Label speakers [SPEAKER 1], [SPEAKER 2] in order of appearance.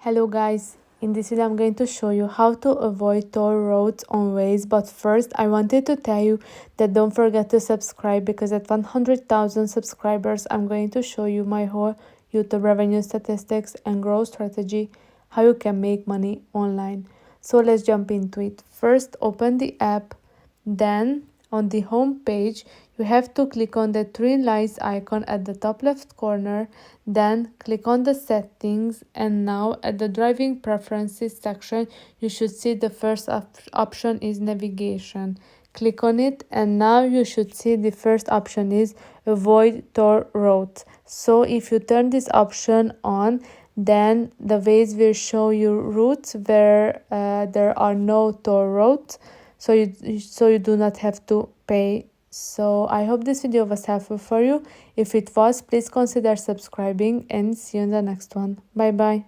[SPEAKER 1] Hello guys, in this video I'm going to show you how to avoid toll roads on Waze, but first I wanted to tell you that don't forget to subscribe, because at 100,000 subscribers I'm going to show you my whole YouTube revenue statistics and growth strategy, how you can make money online. So let's jump into it. First, open the app, then on the home page you have to click on the three lights icon at the top left corner, then click on the settings, and now at the driving preferences section you should see the first option is navigation. Click on it, and now you should see the first option is avoid toll roads. So if you turn this option on, then the Waze will show you routes where there are no toll roads, so you do not have to pay. So I hope this video was helpful for you. If it was, please consider subscribing, and see you in the next one. Bye bye.